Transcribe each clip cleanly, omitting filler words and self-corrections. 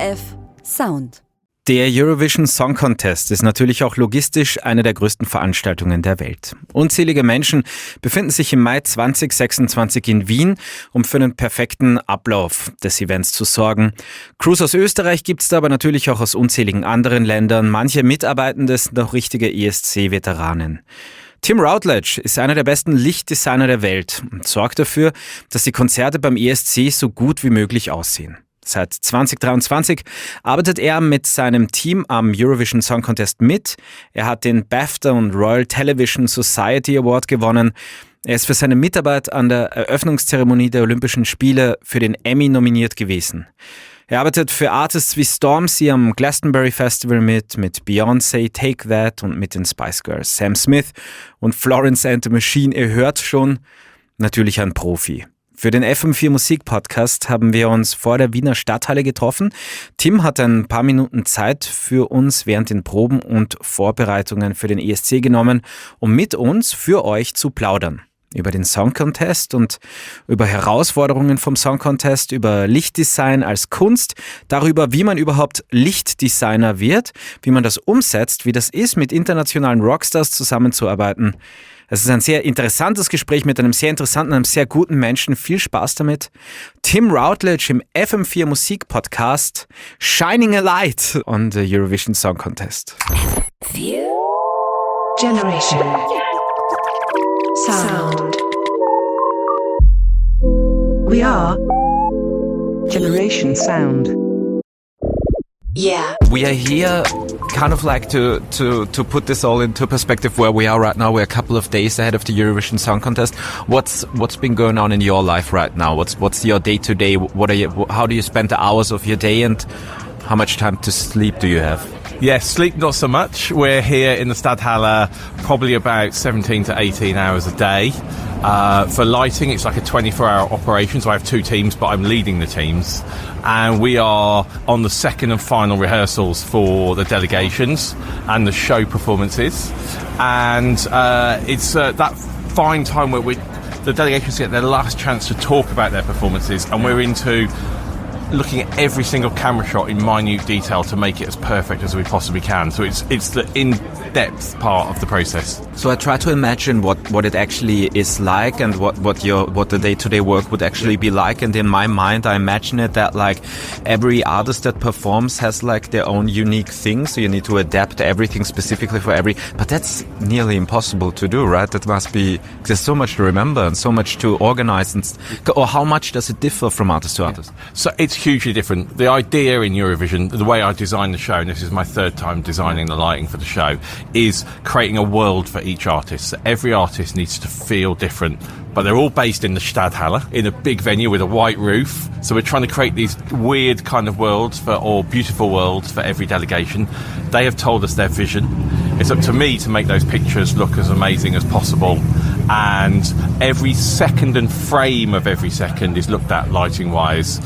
ORF Sound. Der Eurovision Song Contest ist natürlich auch logistisch eine der größten Veranstaltungen der Welt. Unzählige Menschen befinden sich im Mai 2026 in Wien, um für einen perfekten Ablauf des Events zu sorgen. Crews aus Österreich gibt's da, aber natürlich auch aus unzähligen anderen Ländern. Manche Mitarbeitende sind auch richtige ESC-Veteranen. Tim Routledge ist einer der besten Lichtdesigner der Welt und sorgt dafür, dass die Konzerte beim ESC so gut wie möglich aussehen. Seit 2023 arbeitet er mit seinem Team am Eurovision Song Contest mit. Er hat den BAFTA und Royal Television Society Award gewonnen. Er ist für seine Mitarbeit an der Eröffnungszeremonie der Olympischen Spiele für den Emmy nominiert gewesen. Er arbeitet für Artists wie Stormzy am Glastonbury Festival mit Beyoncé, Take That und mit den Spice Girls, Sam Smith und Florence and the Machine. Ihr hört schon, natürlich ein Profi. Für den FM4 Musikpodcast haben wir uns vor der Wiener Stadthalle getroffen. Tim hat ein paar Minuten Zeit für uns während den Proben und Vorbereitungen für den ESC genommen, um mit uns für euch zu plaudern. Über den Song Contest und über Herausforderungen vom Song Contest, über Lichtdesign als Kunst, darüber, wie man überhaupt Lichtdesigner wird, wie man das umsetzt, wie das ist, mit internationalen Rockstars zusammenzuarbeiten. Es ist ein sehr interessantes Gespräch mit einem sehr interessanten, einem sehr guten Menschen. Viel Spaß damit. Tim Routledge im FM4 Musikpodcast Shining a Light on the Eurovision Song Contest. FM4 Generation Sound. We are Generation Sound. Yeah. We are here kind of like to put this all into perspective where we are right now. We're a couple of days ahead of the Eurovision Song Contest. What's been going on in your life right now? What's your day to day? How do you spend the hours of your day, and how much time to sleep do you have? Yes, sleep not so much. We're here in the Stadthalle probably about 17 to 18 hours a day. For lighting, it's like a 24-hour operation, so I have two teams, but I'm leading the teams. And we are on the second and final rehearsals for the delegations and the show performances. And it's that fine time where the delegations get their last chance to talk about their performances, and we're into looking at every single camera shot in minute detail to make it as perfect as we possibly can. So it's the in-depth part of the process. So I try to imagine what it actually is like, and what the day-to-day work would actually be like. And in my mind, I imagine it that like every artist that performs has like their own unique thing. So you need to adapt everything specifically for every. But that's nearly impossible to do, right? That must be. There's so much to remember and so much to organize. Or how much does it differ from artist to artist? So it's hugely different. The idea in Eurovision, the way I design the show, and this is my third time designing the lighting for the show, is creating a world for each artist. So every artist needs to feel different, but they're all based in the Stadthalle, in a big venue with a white roof. So we're trying to create these weird kind of worlds or beautiful worlds for every delegation. They have told us their vision. It's up to me to make those pictures look as amazing as possible. And every second and frame of every second is looked at lighting-wise.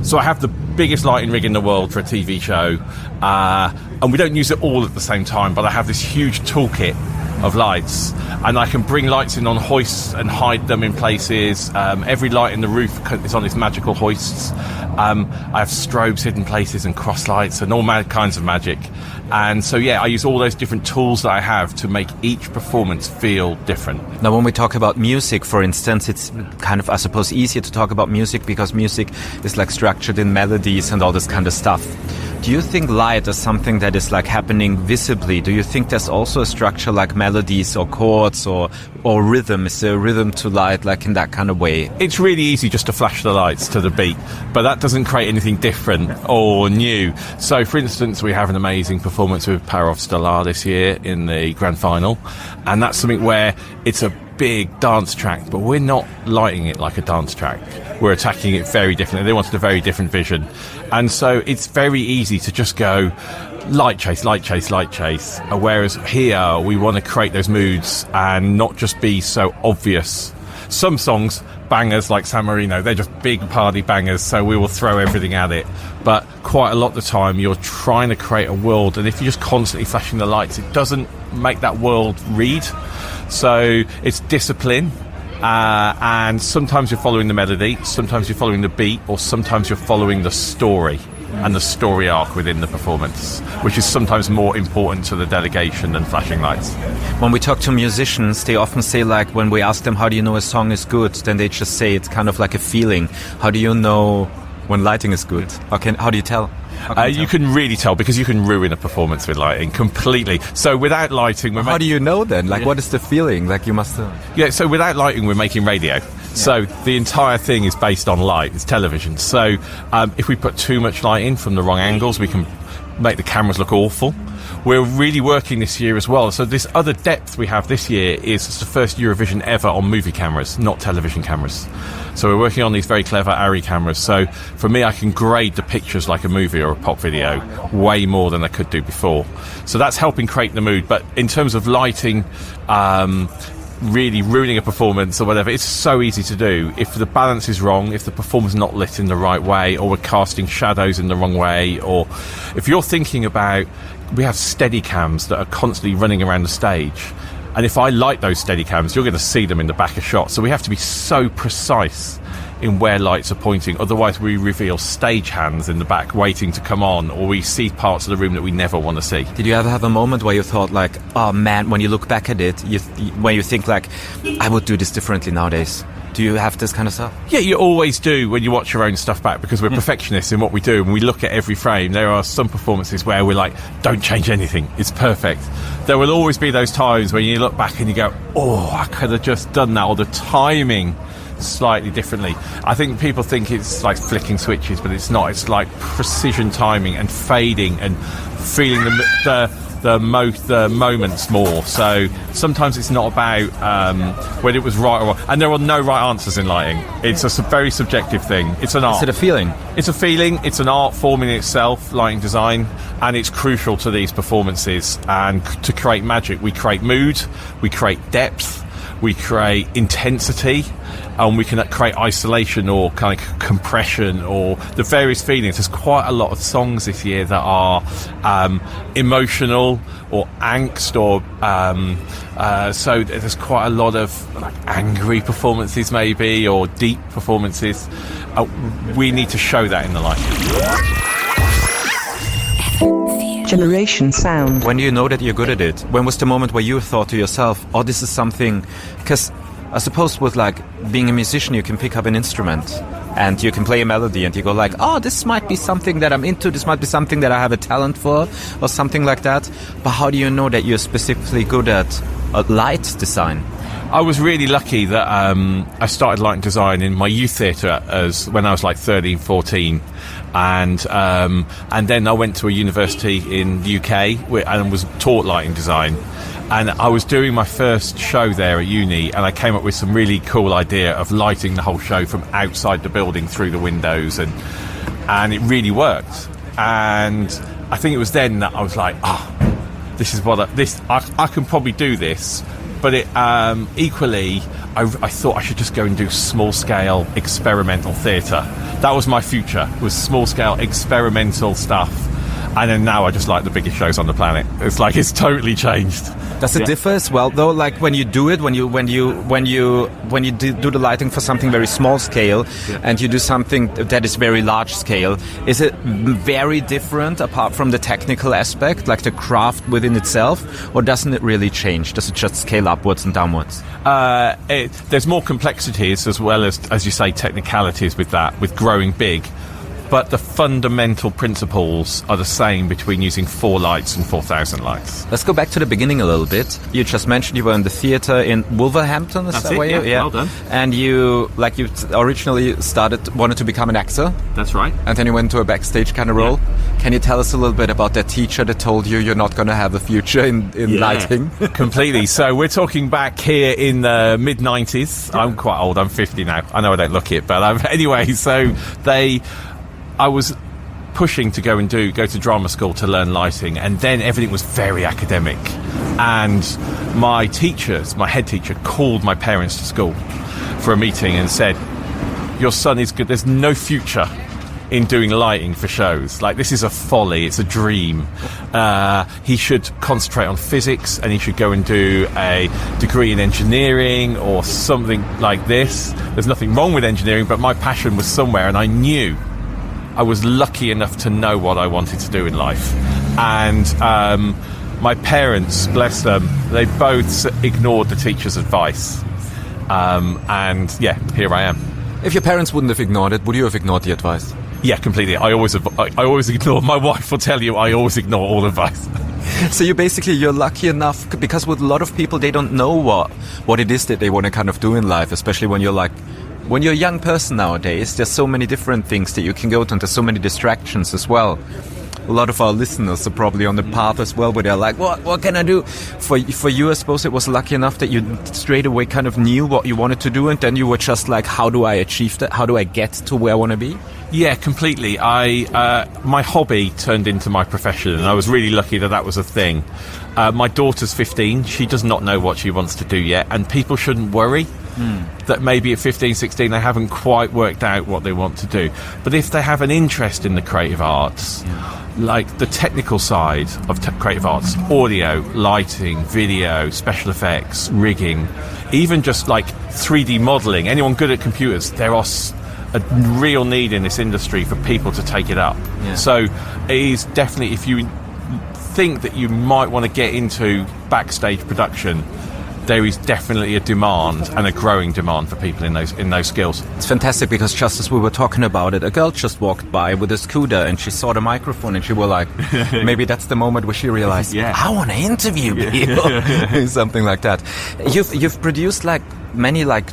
So I have the biggest lighting rig in the world for a TV show. And we don't use it all at the same time, but I have this huge toolkit of lights, and I can bring lights in on hoists and hide them in places. Every light in the roof is on its magical hoists. I have strobes hidden places and cross lights and all kinds of magic. And so, yeah, I use all those different tools that I have to make each performance feel different. Now, when we talk about music, for instance, it's kind of, I suppose, easier to talk about music because music is like structured in melodies and all this kind of stuff. Do you think light is something that is like happening visibly? Do you think there's also a structure like melodies or chords or rhythm? Is there a rhythm to light like in that kind of way? It's really easy just to flash the lights to the beat, but that doesn't create anything different or new. So, for instance, we have an amazing performance with Power of Stellar this year in the grand final, and that's something where it's a big dance track, but we're not lighting it like a dance track. We're attacking it very differently. They wanted a very different vision. And so it's very easy to just go light chase, light chase, light chase. Whereas here we want to create those moods and not just be so obvious. Some songs, bangers like San Marino, they're just big party bangers, so we will throw everything at it. But quite a lot of the time you're trying to create a world, and if you're just constantly flashing the lights, it doesn't make that world read. So it's discipline, and sometimes you're following the melody, sometimes you're following the beat, or sometimes you're following the story. and the story arc within the performance, which is sometimes more important to the delegation than flashing lights. When we talk to musicians, they often say, like, when we ask them, how do you know a song is good? Then they just say it's kind of like a feeling. How do you know when lighting is good? How do you tell? You can really tell, because you can ruin a performance with lighting completely. So without lighting... How do you know then? Like, what is the feeling? Like, you must... Yeah, so without lighting, we're making radio. So the entire thing is based on light. It's television. So if we put too much light in from the wrong angles, we can make the cameras look awful. We're really working this year as well. So this other depth we have this year is it's the first Eurovision ever on movie cameras, not television cameras. So we're working on these very clever ARRI cameras. So for me, I can grade the pictures like a movie or a pop video way more than I could do before. So that's helping create the mood. But in terms of lighting, really ruining a performance or whatever, it's so easy to do. If the balance is wrong, if the performer's not lit in the right way, or we're casting shadows in the wrong way, or if you're thinking about, we have steady cams that are constantly running around the stage, and if I light those steady cams, you're going to see them in the back of shot. So we have to be so precise in where lights are pointing, otherwise we reveal stage hands in the back waiting to come on, or we see parts of the room that we never want to see. Did you ever have a moment where you thought, like, oh man, when you look back at it, when you think, like, I would do this differently nowadays? Do you have this kind of stuff? Yeah, you always do when you watch your own stuff back, because we're perfectionists in what we do and we look at every frame. There are some performances where we're like, don't change anything, it's perfect. There will always be those times when you look back and you go, oh, I could have just done that, or the timing slightly differently. I think people think it's like flicking switches, but it's not. It's like precision timing and fading and feeling the moments more. So sometimes it's not about whether it was right or wrong. And there are no right answers in lighting. It's a very subjective thing. It's an art. Is it a feeling? It's a feeling. It's an art form in itself, lighting design, and it's crucial to these performances. And to create magic, we create mood, we create depth, we create intensity, and we can create isolation or kind of compression or the various feelings. There's quite a lot of songs this year that are emotional or angst, or so there's quite a lot of like angry performances maybe, or deep performances. We need to show that in the light. Generation sound. When do you know that you're good at it? When was the moment where you thought to yourself, oh, this is something... Because I suppose with, like, being a musician, you can pick up an instrument and you can play a melody and you go like, oh, this might be something that I'm into, this might be something that I have a talent for, or something like that. But how do you know that you're specifically good at light design? I was really lucky that I started lighting design in my youth theatre when I was like 13, 14. And then I went to a university in the UK and was taught lighting design. And I was doing my first show there at uni, and I came up with some really cool idea of lighting the whole show from outside the building through the windows, and it really worked. And I think it was then that I was like, this is what I can probably do this. But equally, I thought I should just go and do small-scale experimental theatre. That was my future, was small-scale experimental stuff. And then now I just like the biggest shows on the planet. It's like it's totally changed. Does it differ as well, though? Like when you do it, when you do the lighting for something very small scale, and you do something that is very large scale, is it very different apart from the technical aspect, like the craft within itself, or doesn't it really change? Does it just scale upwards and downwards? There's more complexities as well as you say, technicalities with that, with growing big. But the fundamental principles are the same between using 4 lights and 4,000 lights. Let's go back to the beginning a little bit. You just mentioned you were in the theatre in Wolverhampton, is that where yeah, well done. And you originally wanted to become an actor. That's right. And then you went to a backstage kind of role. Can you tell us a little bit about that teacher that told you you're not going to have a future in lighting? Completely. So we're talking back here in the mid-90s. I'm quite old, I'm 50 now. I know I don't look it, but anyway, so I was pushing to go to drama school to learn lighting, and then everything was very academic. And my head teacher, called my parents to school for a meeting and said, your son is good, there's no future in doing lighting for shows. Like, this is a folly, it's a dream. He should concentrate on physics, and he should go and do a degree in engineering or something like this. There's nothing wrong with engineering, but my passion was somewhere, and I knew I was lucky enough to know what I wanted to do in life. And my parents, bless them, they both ignored the teacher's advice. And yeah, here I am. If your parents wouldn't have ignored it, would you have ignored the advice? Yeah, completely. I always ignore. My wife will tell you I always ignore all advice. So you're lucky enough, because with a lot of people, they don't know what it is that they want to kind of do in life, especially when you're a young person nowadays. There's so many different things that you can go to, and there's so many distractions as well. A lot of our listeners are probably on the path as well, where they're like, what can I do? For you, I suppose it was lucky enough that you straight away kind of knew what you wanted to do, and then you were just like, how do I achieve that? How do I get to where I want to be? Yeah, completely. My hobby turned into my profession, and I was really lucky that was a thing. My daughter's 15. She does not know what she wants to do yet, and people shouldn't worry that maybe at 15, 16 they haven't quite worked out what they want to do. But if they have an interest in the creative arts, like the technical side of creative arts, audio, lighting, video, special effects, rigging, even just like 3D modelling, anyone good at computers, there are a real need in this industry for people to take it up. So it is definitely, if you think that you might want to get into backstage production, there is definitely a demand, and a growing demand, for people in those skills. It's fantastic, because just as we were talking about it, a girl just walked by with a scooter and she saw the microphone and she was like, maybe that's the moment where she realized, I want to interview people. Something like that. You've produced like many like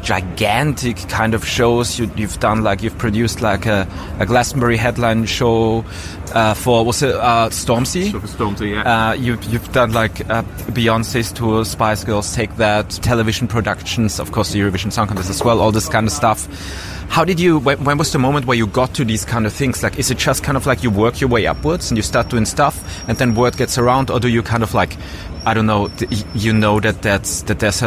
gigantic kind of shows. You've produced like a Glastonbury headline show for, was it Stormzy? For Stormzy, yeah. You've done like Beyonce's tour, Spice Girls Take That, television productions, of course the Eurovision Song Contest as well, all this kind of stuff. How did you, when was the moment where you got to these kind of things? Like, is it just kind of like you work your way upwards and you start doing stuff and then word gets around, or do you kind of like, I don't know, you know that there's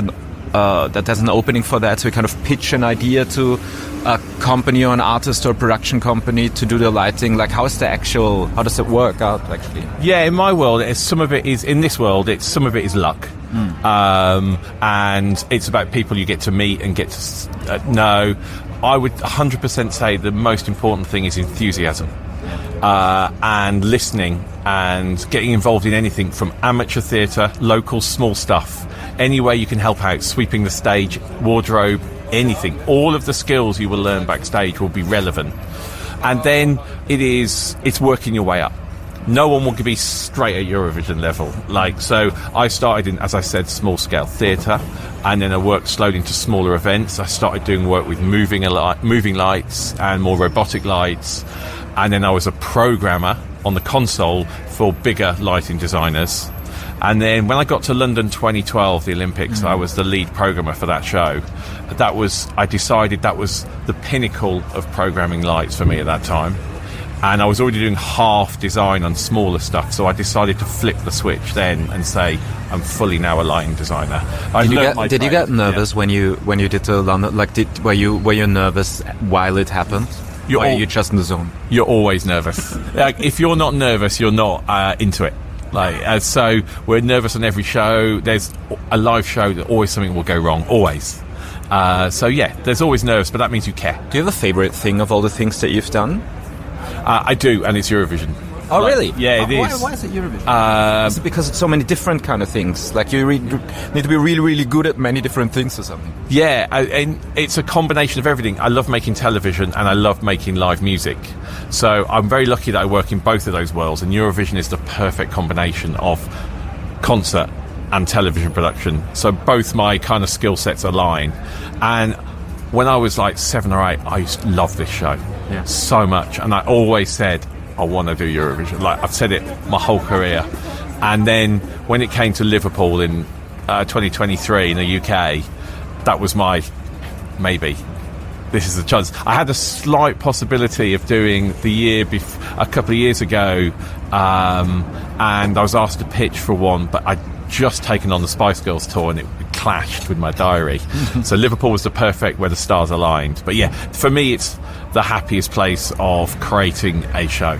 an opening for that, so you kind of pitch an idea to a company or an artist or a production company to do the lighting? Like, how does it work out actually? Yeah, in my world, some of it is luck. And it's about people you get to meet and get to know. I would 100% say the most important thing is enthusiasm. And listening and getting involved in anything from amateur theatre, local small stuff, any way you can help out, sweeping the stage, wardrobe, anything. All of the skills you will learn backstage will be relevant. And then it's working your way up. No one will be straight at Eurovision level. So I started in, as I said, small scale theatre, and then I worked slowly into smaller events. I started doing work with moving lights and more robotic lights. And then I was a programmer on the console for bigger lighting designers. And then when I got to London 2012, the Olympics, I was the lead programmer for that show. I decided that was the pinnacle of programming lights for me at that time. And I was already doing half design on smaller stuff, so I decided to flip the switch then and say, I'm fully now a lighting designer. Did you get nervous when you did the London? Like, were you nervous while it happened? Or are you just in the zone? You're always nervous. Like, if you're not nervous, you're not into it. So we're nervous on every show. There's a live show that always something will go wrong, always. So yeah, there's always nerves, but that means you care. Do you have a favourite thing of all the things that you've done? I do, and it's Eurovision. Oh, really? Yeah, it is. Why is it Eurovision? Is it because it's so many different kind of things? Like, you need to be really, really good at many different things or something? Yeah, and it's a combination of everything. I love making television and I love making live music. So I'm very lucky that I work in both of those worlds, and Eurovision is the perfect combination of concert and television production. So both my kind of skill sets align. And when I was like 7 or 8, I used to love this show so much. And I always said, I want to do Eurovision. Like, I've said it my whole career. And then when it came to Liverpool in 2023 in the UK, that was my maybe. This is the chance. I had a slight possibility of doing the year a couple of years ago, and I was asked to pitch for one, but I'd just taken on the Spice Girls tour and it clashed with my diary. So Liverpool was the perfect where the stars aligned. But yeah, for me, it's the happiest place of creating a show.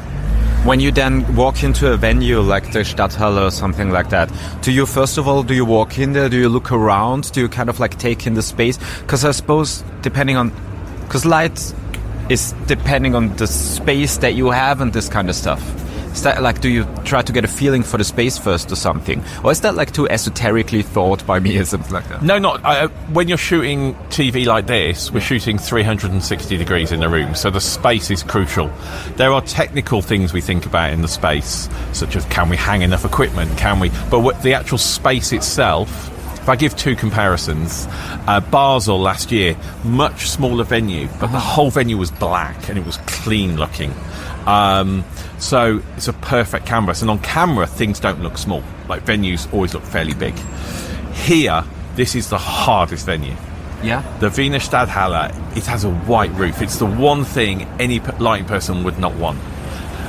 When you then walk into a venue like the Stadthalle or something like that, do you walk in there, do you look around, do you kind of like take in the space? Because I suppose, depending on, because lights, is depending on the space that you have and this kind of stuff? Is that like, do you try to get a feeling for the space first or something? Or is that like too esoterically thought by me or something like that? No, not. When you're shooting TV like this, we're shooting 360 degrees in the room, so the space is crucial. There are technical things we think about in the space, such as can we hang enough equipment, but the actual space itself, if I give two comparisons, Basel last year, much smaller venue, but the whole venue was black and it was clean looking. So it's a perfect canvas, and on camera things don't look small. Like venues always look fairly big. Here, this is the hardest venue. Yeah. The Wiener Stadthalle, it has a white roof. It's the one thing any lighting person would not want.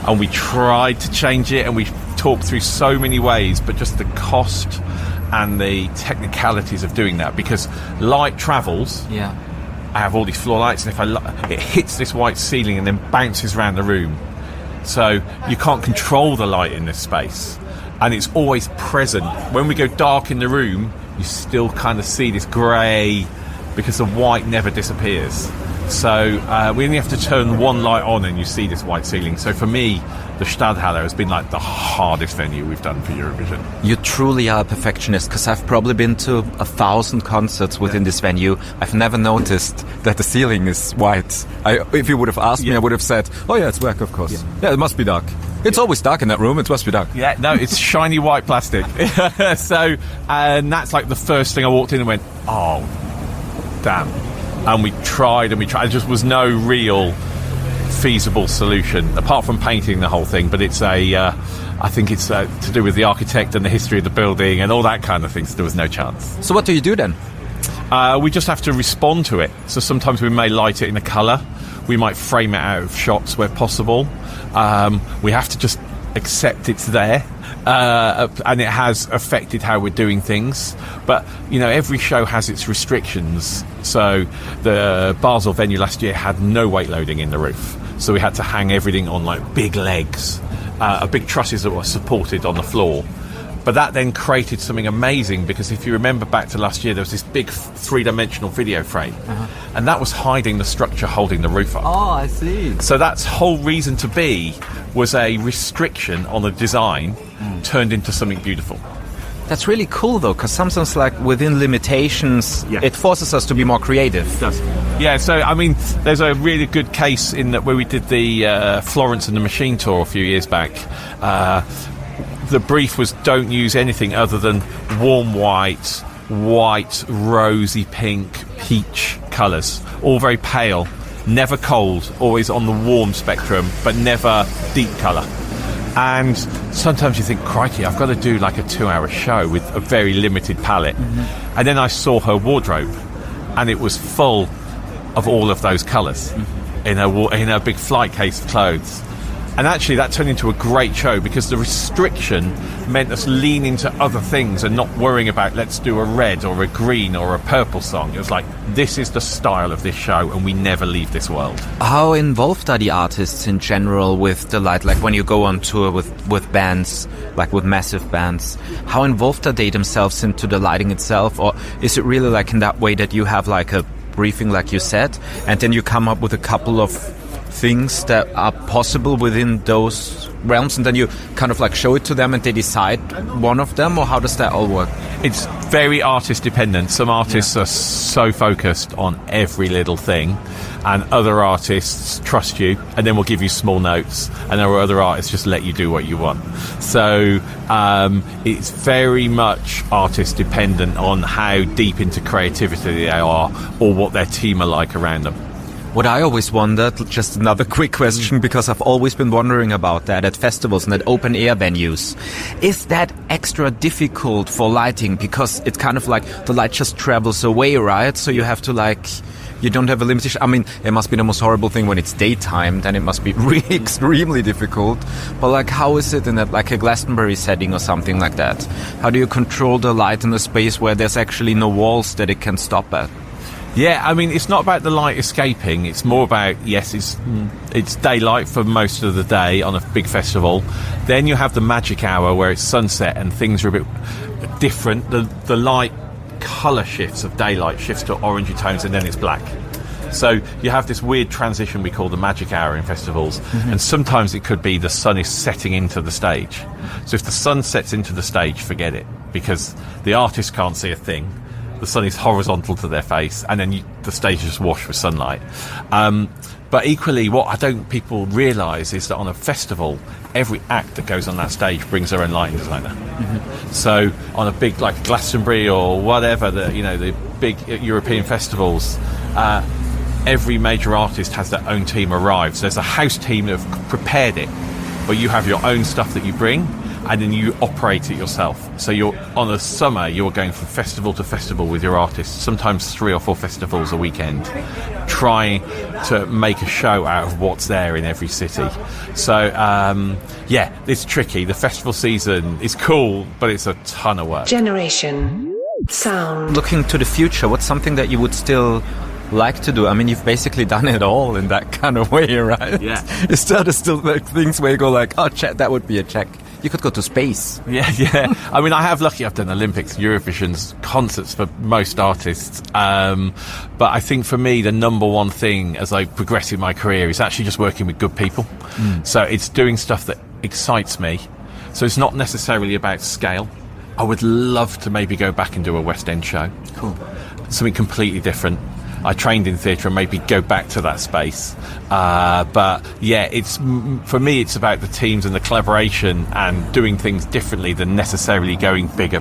And we tried to change it, and we talked through so many ways, but just the cost and the technicalities of doing that, because light travels. Yeah. I have all these floor lights, and if it hits this white ceiling and then bounces around the room, so you can't control the light in this space, and it's always present. When we go dark in the room, you still kind of see this grey, because the white never disappears. So we only have to turn one light on and you see this white ceiling. So for me, the Stadthalle has been like the hardest venue we've done for Eurovision. You truly are a perfectionist, because I've probably been to 1,000 concerts within this venue. I've never noticed that the ceiling is white. If you would have asked me, I would have said, oh yeah, it's black, of course. Yeah, it must be dark. It's always dark in that room, it must be dark. Yeah, no, it's shiny white plastic. So, and that's like the first thing I walked in and went, oh, damn. And we tried. There just was no real feasible solution apart from painting the whole thing. But it's I think it's to do with the architect and the history of the building and all that kind of thing. So there was no chance. So what do you do then? We just have to respond to it. So sometimes we may light it in a colour. We might frame it out of shots where possible. We have to just accept it's there. And it has affected how we're doing things, but every show has its restrictions. So the Basel venue last year had no weight loading in the roof, so we had to hang everything on like big legs, big trusses that were supported on the floor. But that then created something amazing, because if you remember back to last year, there was this big three-dimensional video frame, and that was hiding the structure holding the roof up. Oh, I see. So that's whole reason to be was a restriction on the design turned into something beautiful. That's really cool, though, because sometimes, like, within limitations, it forces us to be more creative. It does. Yeah, so, I mean, there's a really good case in that where we did the Florence and the Machine tour a few years back. The brief was don't use anything other than warm white, rosy pink, peach colours. All very pale, never cold, always on the warm spectrum, but never deep colour. And sometimes you think, crikey, I've got to do like a 2-hour show with a very limited palette. And then I saw her wardrobe, and it was full of all of those colours in a big flight case of clothes. And actually that turned into a great show, because the restriction meant us lean into other things and not worrying about let's do a red or a green or a purple song. It was like, this is the style of this show and we never leave this world. How involved are the artists in general with the light? Like when you go on tour with bands, like with massive bands, how involved are they themselves into the lighting itself? Or is it really like in that way that you have like a briefing, like you said, and then you come up with a couple of things that are possible within those realms, and then you kind of like show it to them and they decide one of them? Or how does that all work? It's very artist dependent. Some artists are so focused on every little thing, and other artists trust you and then will give you small notes, and there are other artists just let you do what you want. So it's very much artist dependent on how deep into creativity they are or what their team are like around them. What I always wondered, just another quick question, because I've always been wondering about that at festivals and at open air venues. Is that extra difficult for lighting? Because it's kind of like the light just travels away, right? So you have to like, you don't have a limitation. I mean, it must be the most horrible thing when it's daytime, then it must be really extremely difficult. But like, how is it in that, like a Glastonbury setting or something like that? How do you control the light in a space where there's actually no walls that it can stop at? Yeah, I mean, it's not about the light escaping. It's more about, yes, it's daylight for most of the day on a big festival. Then you have the magic hour where it's sunset and things are a bit different. The light colour shifts of daylight shifts to orangey tones, and then it's black. So you have this weird transition we call the magic hour in festivals, and sometimes it could be the sun is setting into the stage. So if the sun sets into the stage, forget it, because the artist can't see a thing. The sun is horizontal to their face, and then the stage is just washed with sunlight. But equally, what I don't people realise is that on a festival, every act that goes on that stage brings their own lighting designer. So on a big, like Glastonbury or whatever, the big European festivals, every major artist has their own team arrive. So there's a house team that have prepared it, but you have your own stuff that you bring, and then you operate it yourself. So you're on a summer, you're going from festival to festival with your artists, sometimes 3 or 4 festivals a weekend, trying to make a show out of what's there in every city. So it's tricky. The festival season is cool, but it's a ton of work. Generation sound. Looking to the future, what's something that you would still like to do? I mean, you've basically done it all in that kind of way, right? Yeah. Is there still like things where you go like, oh, check, that would be a check. You could go to space. Yeah. I mean, I've done Olympics, Eurovisions, concerts for most artists. But I think for me, the number one thing as I progress in my career is actually just working with good people. So it's doing stuff that excites me. So it's not necessarily about scale. I would love to maybe go back and do a West End show. Cool. Something completely different. I trained in theatre and maybe go back to that space. But yeah, for me, it's about the teams and the collaboration and doing things differently than necessarily going bigger.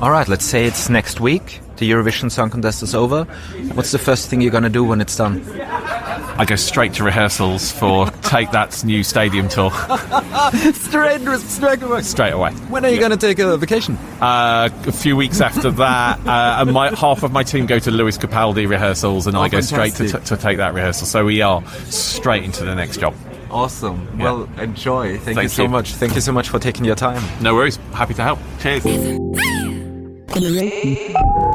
All right, let's say it's next week. The Eurovision Song Contest is over. What's the first thing you're going to do when it's done? I go straight to rehearsals for Take That's new stadium tour. Straight away. When are you going to take a vacation? A few weeks after that, and half of my team go to Lewis Capaldi rehearsals, and I go straight to Take That rehearsal. So we are straight into the next job. Awesome. Yeah. Well, enjoy. Thank you so much. Thank you so much for taking your time. No worries. Happy to help. Cheers. Generation.